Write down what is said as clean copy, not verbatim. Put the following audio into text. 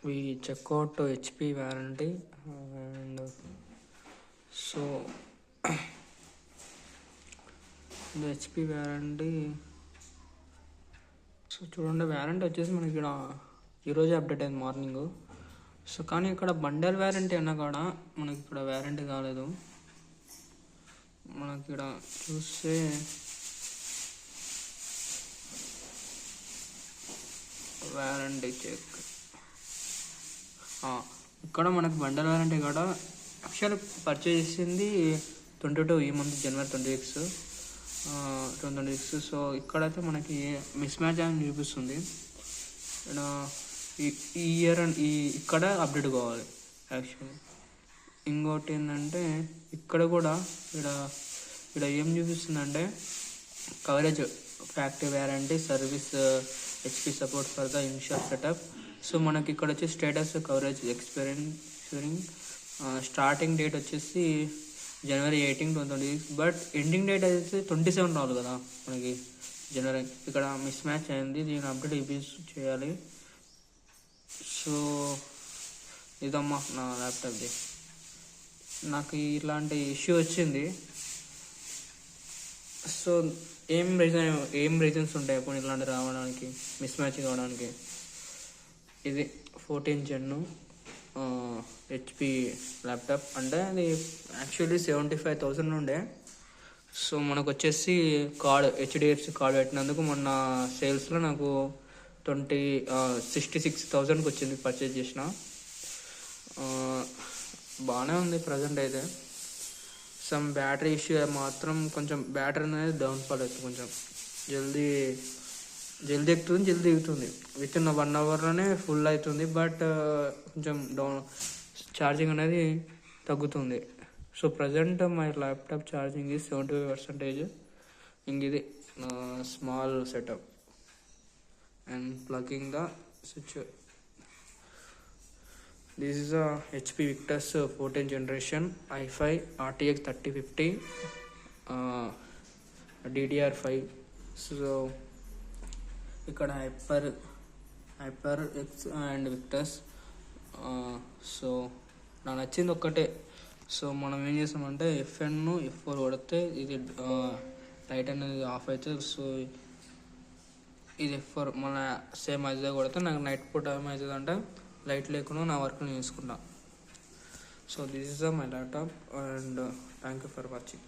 we check out HP warranty, and so the HP warranty. So చూడండి, warranty వచ్చేసి మనకి ఇక్కడ ఈరోజే అప్డేట్ అయింది మార్నింగ్. సో కానీ ఇక్కడ బండల్ వారంటీ అన్నా కూడా మనకి ఇక్కడ వారంటీ కాలేదు. మనకి ఇక్కడ చూస్తే వారంటీ చెక్, ఇక్కడ మనకు బండల్ వారంటీ కూడా యాక్చువల్ పర్చేజ్ చేసింది 22 ఈ మంత్ జనవరి 2026. సో ఇక్కడైతే మనకి మిస్ మ్యాచ్ అని చూపిస్తుంది. ఈ ఇయర్ అండ్ ఇక్కడ అప్డేట్ కావాలి యాక్చువల్లీ. ఇంకోటి ఏంటంటే ఇక్కడ కూడా ఇక్కడ ఏం చూపిస్తుందంటే coverage factory warranty service HP support for the initial setup. So మనకి ఇక్కడ వచ్చి status coverage expiring starting date వచ్చేసి జనవరి 18, 2026, బట్ ఎండింగ్ డేట్ అయితే 27 రావాలి కదా మనకి జనవరి. ఇక్కడ మిస్ మ్యాచ్ అయింది, దీని అప్డేట్ చేయాలి. సో ఇదమ్మా నా ల్యాప్టాప్ది. నాకు ఇలాంటి ఇష్యూ వచ్చింది. సో ఏం రీజన్స్ ఉంటాయి కొన్ని ఇలాంటి రావడానికి, మిస్ మ్యాచ్ కావడానికి? ఇది 14 Gen HP ల్యాప్టాప్. అంటే అది యాక్చువల్లీ 75,000 ఉండే. సో మనకు వచ్చేసి HDFC కార్డ్ పెట్టినందుకు మొన్న సేల్స్లో నాకు 66,000కి వచ్చింది పర్చేజ్ చేసిన. బాగానే ఉంది ప్రజెంట్ అయితే. సమ్ బ్యాటరీ ఇష్యూ మాత్రం, కొంచెం బ్యాటరీ అనేది డౌన్ఫాల్ అవుతుంది, కొంచెం జల్దీ ఎక్కుతుంది, జల్దీ దిగుతుంది. విత్ ఇన్ 1 అవర్లోనే ఫుల్ అవుతుంది, బట్ కొంచెం ఛార్జింగ్ అనేది తగ్గుతుంది. So present my laptop charging is 75%. ఇది small setup and plugging the switch. This is a HP Victus 14th generation i5 RTX 3050 DDR5. So ఇక్కడ hyper X and Victus. So నాకు నచ్చింది ఒక్కటే. So మనం ఏం చేస్తామంటే FN F4 కొడితే ఇది లైట్ అనేది ఆఫ్ అవుతుంది. సో ఇది F4 మన సేమ్ అదే కొడితే నాకు నైట్ పూట ఏమవుతుంది అంటే లైట్ లేకుండా నా వర్క్ నేను చేసుకుంటా. So this is my laptop and thank you for watching.